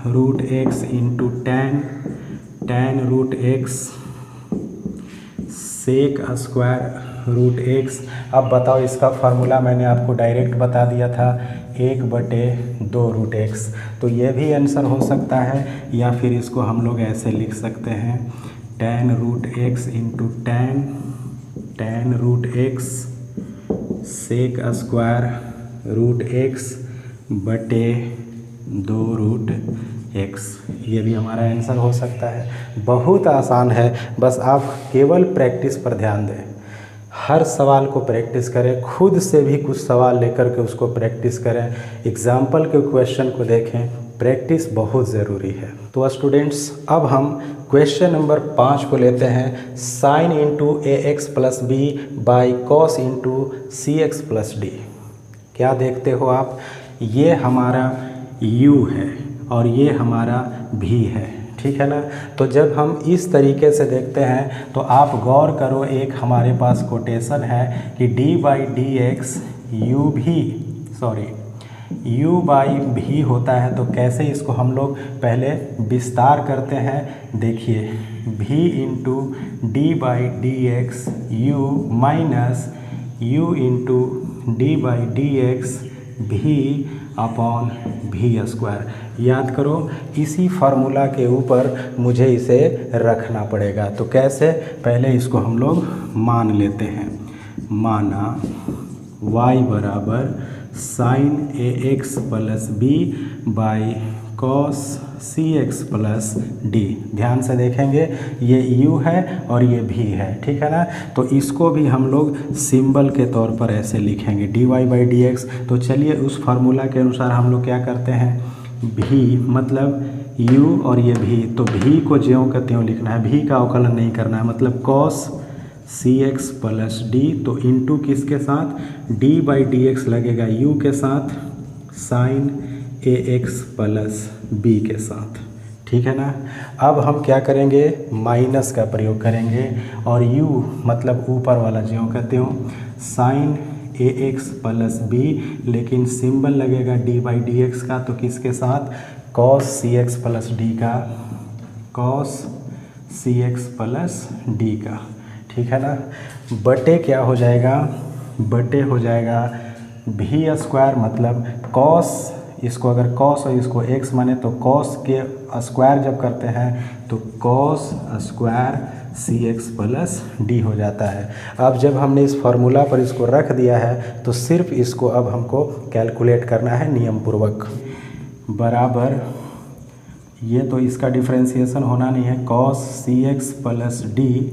√x into tan √x sec square √x। अब बताओ, इसका फार्मूला मैंने आपको डायरेक्ट बता दिया था, 1/2 √x। तो ये भी आंसर हो सकता है, या फिर इसको हम लोग ऐसे लिख सकते हैं, tan √x into tan √x sec square √x बटे 2 √x। ये भी हमारा आंसर हो सकता है। बहुत आसान है, बस आप केवल प्रैक्टिस पर ध्यान दें। हर सवाल को प्रैक्टिस करें, खुद से भी कुछ सवाल लेकर के उसको प्रैक्टिस करें, एग्जाम्पल के क्वेश्चन को देखें। प्रैक्टिस बहुत ज़रूरी है। तो स्टूडेंट्स, अब हम क्वेश्चन नंबर 5 को लेते हैं, sin into ax plus b by cos into c x plus d. क्या देखते हो आप, ये हमारा u है और ये हमारा v है, ठीक है ना। तो जब हम इस तरीके से देखते हैं तो आप गौर करो, एक हमारे पास कोटेशन है कि d/dx u/v होता है। तो कैसे इसको हम लोग पहले विस्तार करते हैं, देखिए, v into d/dx u minus u into d/dx v upon v square. याद करो, इसी फार्मूला के ऊपर मुझे इसे रखना पड़ेगा। तो कैसे, पहले इसको हम लोग मान लेते हैं। माना y बराबर sin ax plus b by cos c x plus d. ध्यान से देखेंगे, ये u है और ये v है, ठीक है ना। तो इसको भी हम लोग सिंबल के तौर पर ऐसे लिखेंगे, dy/dx। तो चलिए उस फार्मूला के अनुसार हम लोग क्या करते हैं, v मतलब u और ये v, तो v को ज्यों का त्यों लिखना है, v का अवकलन नहीं करना है, मतलब cos c x plus D. तो इंटू किसके साथ, d/dx लगेगा u के साथ, साइन ax प्लस b के साथ, ठीक है ना। अब हम क्या करेंगे, माइनस का प्रयोग करेंगे और u मतलब ऊपर वाला ज्यों का त्यों, साइन ax प्लस b, लेकिन सिंबल लगेगा d/dx का, तो किसके साथ, cos c x plus D का, cos c x plus D का, ठीक है ना। बटे क्या हो जाएगा, बटे हो जाएगा v स्क्वायर, मतलब कॉस, इसको अगर कॉस और इसको x माने तो कॉस के स्क्वायर जब करते हैं तो कॉस स्क्वायर सी एक्स प्लस डी हो जाता है। अब जब हमने इस फार्मूला पर इसको रख दिया है तो सिर्फ इसको अब हमको कैलकुलेट करना है नियम पूर्वक। बराबर, ये तो इसका डिफरेंशिएशन होना नहीं है, cos c x plus d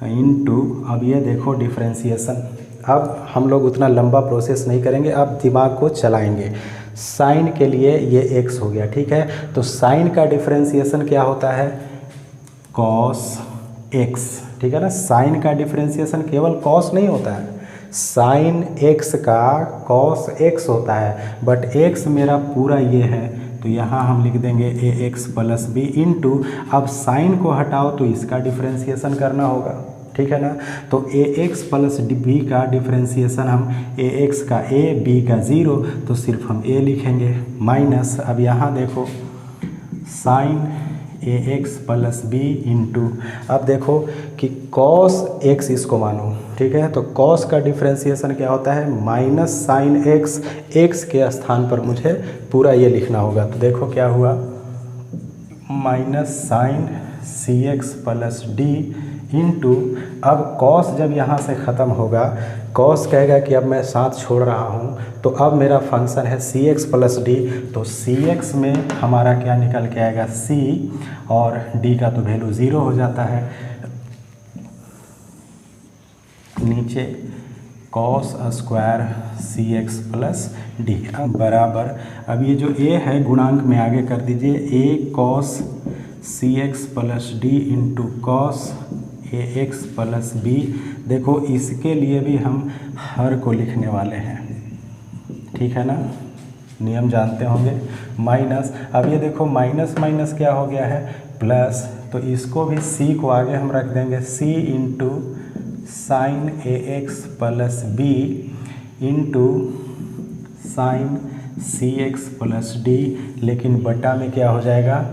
into, अब ये देखो डिफरेंशिएशन। अब हम लोग उतना लंबा प्रोसेस नहीं करेंगे, अब दिमाग को चलाएंगे। साइन के लिए ये x हो गया, ठीक है। तो साइन का डिफरेंशिएशन क्या होता है, कॉस x, ठीक है ना। साइन का डिफरेंशिएशन केवल कॉस नहीं होता है, साइन x का कॉस x होता है, बट x मेरा पूरा ये है, तो यहाँ हम लिख देंगे ax प्लस बी इंटू, अब साइन को हटाओ तो इसका डिफरेंशिएशन करना होगा, ठीक है ना। तो ax प्लस b का डिफ्रेंसिएशन हम ax का a, b का 0, तो सिर्फ हम a लिखेंगे माइनस, अब यहाँ देखो sine ax plus b into, अब देखो कि cos x इसको मानो, ठीक है। तो cos का डिफ्रेंसिएशन क्या होता है, माइनस साइन x, x के स्थान पर मुझे पूरा ये लिखना होगा। तो देखो क्या हुआ, minus sign c x plus d into, अब cos जब यहाँ से ख़त्म होगा, cos कहेगा कि अब मैं साथ छोड़ रहा हूँ, तो अब मेरा फंक्शन है सी एक्स प्लस डी, तो सी एक्स में हमारा क्या निकल के आएगा c, और d का तो वैल्यू 0 हो जाता है। नीचे cos स्क्वायर सी एक्स प्लस डी बराबर, अब ये जो a है गुणांक में आगे कर दीजिए, a cos c x plus d into cos a x plus b. देखो इसके लिए भी हम हर को लिखने वाले हैं, ठीक है ना, नियम जानते होंगे। माइनस, अब ये देखो माइनस माइनस क्या हो गया है, प्लस, तो इसको भी c को आगे हम रख देंगे c into sine a x plus b into sine c x plus d, लेकिन बटा में क्या हो जाएगा,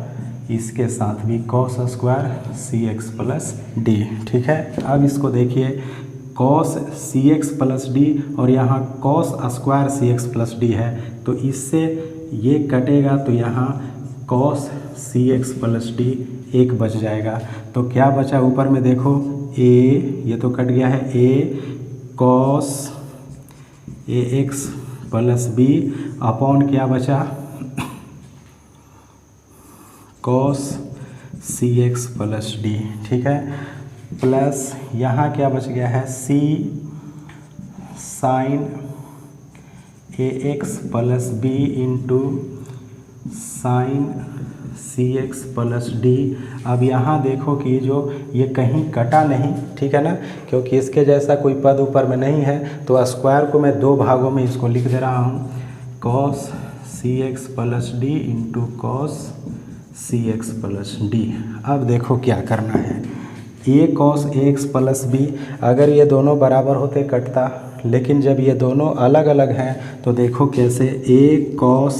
इसके साथ भी cos स्क्वायर सी एक्स प्लस डी, ठीक है। अब इसको देखिए cos c x plus D और यहाँ cos स्क्वायर सी एक्स प्लस डी है, तो इससे ये कटेगा, तो यहाँ cos c x plus D एक बच जाएगा। तो क्या बचा ऊपर में देखो, a, ये तो कट गया है, a cos a x plus b upon क्या बचा, cos c x plus d, ठीक है, प्लस यहाँ क्या बच गया है, c sine a x plus b into sine c x plus d. अब यहाँ देखो कि जो ये कहीं कटा नहीं, ठीक है ना, क्योंकि इसके जैसा कोई पद ऊपर में नहीं है, तो स्क्वायर को मैं दो भागों में इसको लिख दे रहा हूँ, cos c x plus d into cos c x plus d. अब देखो क्या करना है, a cos a x plus b, अगर ये दोनों बराबर होते कटता, लेकिन जब ये दोनों अलग अलग हैं तो देखो कैसे, a cos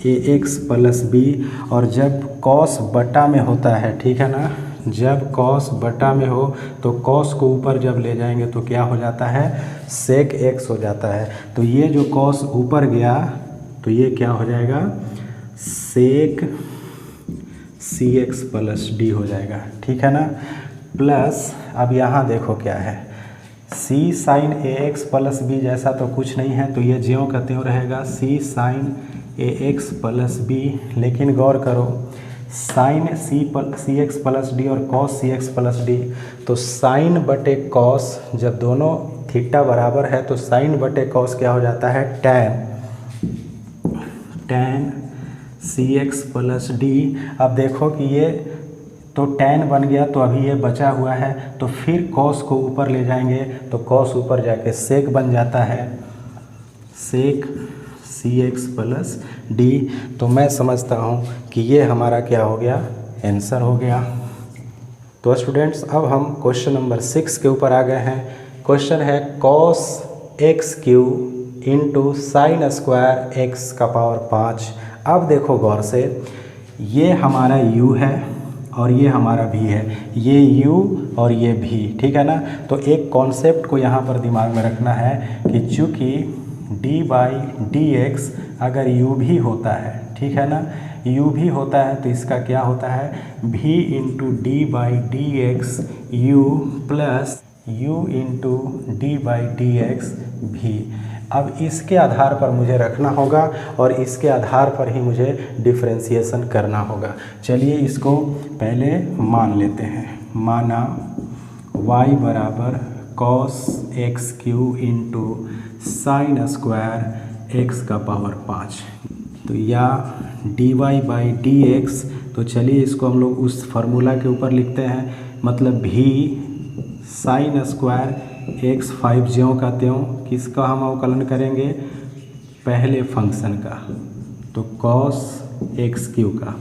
a x plus b, और जब cos बटा में होता है, ठीक है ना, जब cos बटा में हो तो cos को ऊपर जब ले जाएंगे तो क्या हो जाता है, sec x हो जाता है। तो ये जो cos ऊपर गया तो ये क्या हो जाएगा, sec सी एक्स प्लस डी हो जाएगा, ठीक है ना। प्लस अब यहाँ देखो क्या है, c sine a x plus B जैसा तो कुछ नहीं है, तो ये ज्यों का त्यों रहेगा, c sine a x plus B, लेकिन गौर करो sign c x plus D और cos c x plus D, तो साइन बटे कॉस, जब दोनों थीटा बराबर है तो साइन बटे कॉस क्या हो जाता है, टैन सी एक्स प्लस डी। अब देखो कि ये तो tan बन गया, तो अभी ये बचा हुआ है, तो फिर cos को ऊपर ले जाएंगे तो cos ऊपर जाके sec बन जाता है, sec सी एक्स प्लस डी। तो मैं समझता हूँ कि ये हमारा क्या हो गया, आंसर हो गया। तो स्टूडेंट्स अब हम क्वेश्चन नंबर 6 के ऊपर आ गए हैं। क्वेश्चन है cos x Q into sine square x का पावर 5। अब देखो गौर से, ये हमारा u है और ये हमारा v है, ये u और ये v, ठीक है ना। तो एक कॉन्सेप्ट को यहाँ पर दिमाग में रखना है कि चूँकि d बाई डी एक्स अगर u भी होता है, ठीक है ना, u भी होता है, तो इसका क्या होता है, v into D by d x you plus u into D by d x v। अब इसके आधार पर मुझे रखना होगा और इसके आधार पर ही मुझे डिफरेंशिएशन करना होगा। चलिए इसको पहले मान लेते हैं। माना y बराबर cos x Q into sine square x का पावर 5, तो या dy बाई डी एक्स, तो चलिए इसको हम लोग उस फार्मूला के ऊपर लिखते हैं, मतलब v साइन स्क्वायर एक्स 5 ज्यों का त्यों, किसका हम अवकलन करेंगे, पहले फंक्शन का, तो cos एक्स क्यू का।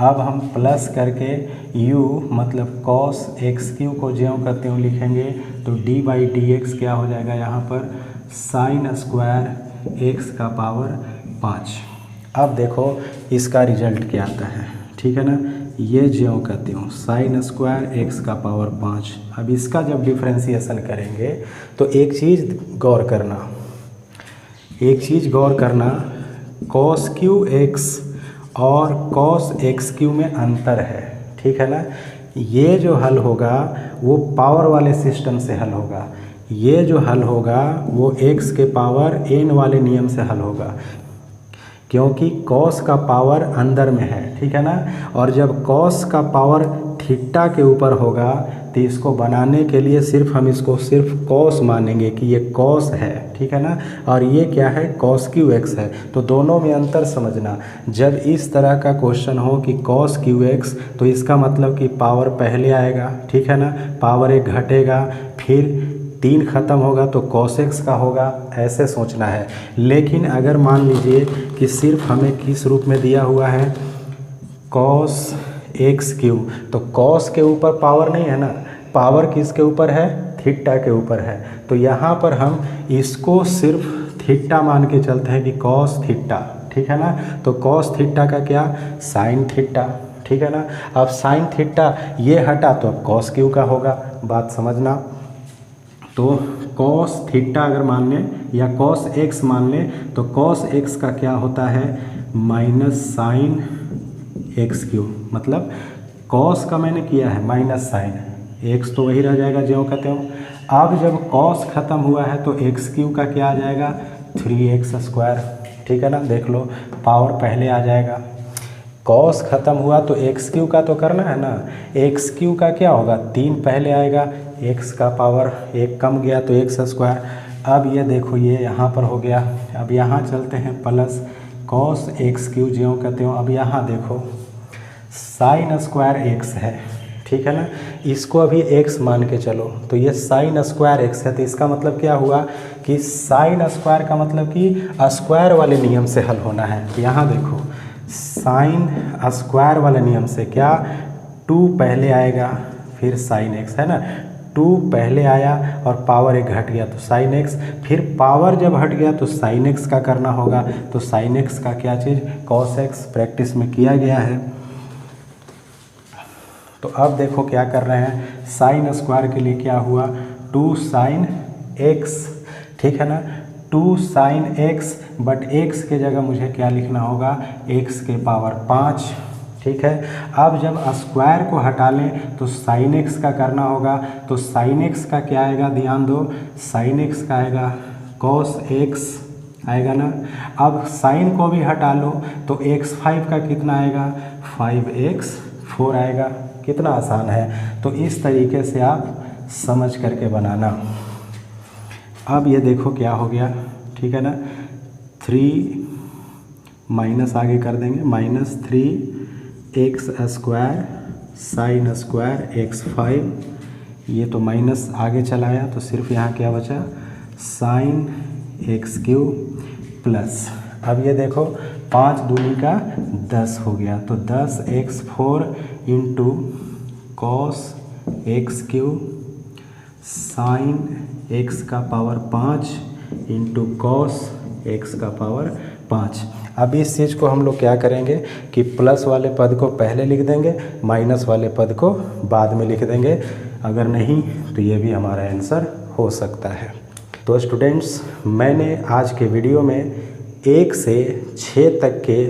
अब हम प्लस करके u मतलब cos एक्स क्यू को ज्यों का त्यों लिखेंगे तो d/dx क्या हो जाएगा यहाँ पर साइन स्क्वायर एक्स का पावर 5। अब देखो इसका रिजल्ट क्या आता है, ठीक है ना, ये ज्यों का त्यों साइन स्क्वायर एक्स का पावर 5। अब इसका जब डिफ्रेंसिएशन करेंगे तो एक चीज़ गौर करना, cos क्यू एक्स और cos एक्स क्यू में अंतर है, ठीक है ना। ये जो हल होगा वो पावर वाले सिस्टम से हल होगा, ये जो हल होगा वो x के पावर n वाले नियम से हल होगा, क्योंकि cos का पावर अंदर में है, ठीक है ना। और जब cos का पावर थीटा के ऊपर होगा तो इसको बनाने के लिए हम इसको सिर्फ cos मानेंगे कि ये cos है, ठीक है ना, और ये क्या है cos क्यू एक्स है। तो दोनों में अंतर समझना, जब इस तरह का क्वेश्चन हो कि cos क्यू एक्स तो इसका मतलब कि पावर पहले आएगा, ठीक है ना, पावर एक घटेगा, फिर 3 ख़त्म होगा तो cos x का होगा, ऐसे सोचना है। लेकिन अगर मान लीजिए कि सिर्फ हमें किस रूप में दिया हुआ है cos एक्स क्यू, तो cos के ऊपर पावर नहीं है ना, पावर किसके ऊपर है, थीटा के ऊपर है। तो यहाँ पर हम इसको सिर्फ थीटा मान के चलते हैं कि cos थीटा, ठीक है ना। तो cos थीटा का क्या, साइन थीटा, ठीक है ना। अब साइन थीटा ये हटा तो अब cos क्यू का होगा, बात समझना। तो cos थीटा अगर मान लें या cos x मान लें तो cos x का क्या होता है माइनस साइन एक्स क्यू, मतलब cos का मैंने किया है माइनस साइन, x तो वही रह जाएगा ज्यों का त्यों। अब जब cos ख़त्म हुआ है तो एक्स क्यू का क्या आ जाएगा 3x स्क्वायर, ठीक है ना। देख लो पावर पहले आ जाएगा, cos ख़त्म हुआ तो एक्स क्यू का तो करना है ना, एक्स क्यू का क्या होगा 3 पहले आएगा, x का पावर 1 कम गया तो x स्क्वायर। अब ये देखो ये यहाँ पर हो गया, अब यहाँ चलते हैं प्लस cos एक्स क्यू ज्यों का त्यों। अब यहाँ देखो साइन स्क्वायर एक्स है, ठीक है ना, इसको अभी x मान के चलो तो ये साइन स्क्वायर एक्स है। तो इसका मतलब क्या हुआ कि साइन स्क्वायर का मतलब कि स्क्वायर वाले नियम से हल होना है। यहाँ देखो साइन स्क्वायर वाले नियम से क्या 2 पहले आएगा फिर साइन एक्स, है ना, 2 पहले आया और पावर 1 घट गया तो साइन एक्स, फिर पावर जब हट गया तो साइन एक्स का करना होगा। तो साइन एक्स का क्या चीज़ cos एक्स प्रैक्टिस में किया गया है। तो अब देखो क्या कर रहे हैं, साइन स्क्वायर के लिए क्या हुआ 2 साइन एक्स, ठीक है ना, 2 साइन एक्स, बट एक्स के जगह मुझे क्या लिखना होगा एक्स के पावर 5, ठीक है। अब जब स्क्वायर को हटा लें तो साइन एक्स का करना होगा, तो साइन एक्स का क्या आएगा ध्यान दो, साइन एक्स का आएगा cos एक्स आएगा ना। अब साइन को भी हटा लो तो x5 का कितना आएगा 5x4 आएगा, कितना आसान है। तो इस तरीके से आप समझ करके बनाना। अब ये देखो क्या हो गया, ठीक है ना, 3 माइनस आगे कर देंगे, minus 3x square sine square x5, ये तो माइनस आगे चलाया तो सिर्फ यहाँ क्या बचा साइन एक्स क्यू प्लस, अब ये देखो 5 दूनी का 10 हो गया तो 10x4 into cos x Q sine x का पावर 5 इंटू कॉस एक्स का पावर 5। अब इस चीज़ को हम लोग क्या करेंगे कि प्लस वाले पद को पहले लिख देंगे, माइनस वाले पद को बाद में लिख देंगे, अगर नहीं तो ये भी हमारा आंसर हो सकता है। तो स्टूडेंट्स, मैंने आज के वीडियो में 1 से 6 तक के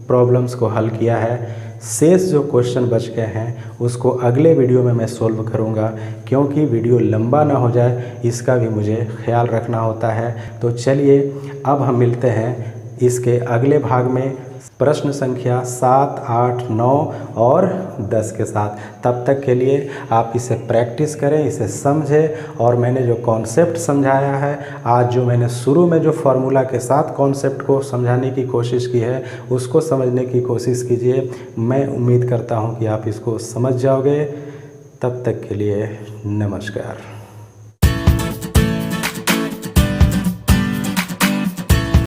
प्रॉब्लम्स को हल किया है। शेष जो क्वेश्चन बच गए हैं उसको अगले वीडियो में मैं सोल्व करूंगा, क्योंकि वीडियो लंबा ना हो जाए इसका भी मुझे ख्याल रखना होता है। तो चलिए अब हम मिलते हैं इसके अगले भाग में प्रश्न संख्या 7, 8, 9 और 10 के साथ। तब तक के लिए आप इसे प्रैक्टिस करें, इसे समझें, और मैंने जो कॉन्सेप्ट समझाया है आज, जो मैंने शुरू में जो फार्मूला के साथ कॉन्सेप्ट को समझाने की कोशिश की है उसको समझने की कोशिश कीजिए। मैं उम्मीद करता हूं कि आप इसको समझ जाओगे। तब तक के लिए नमस्कार।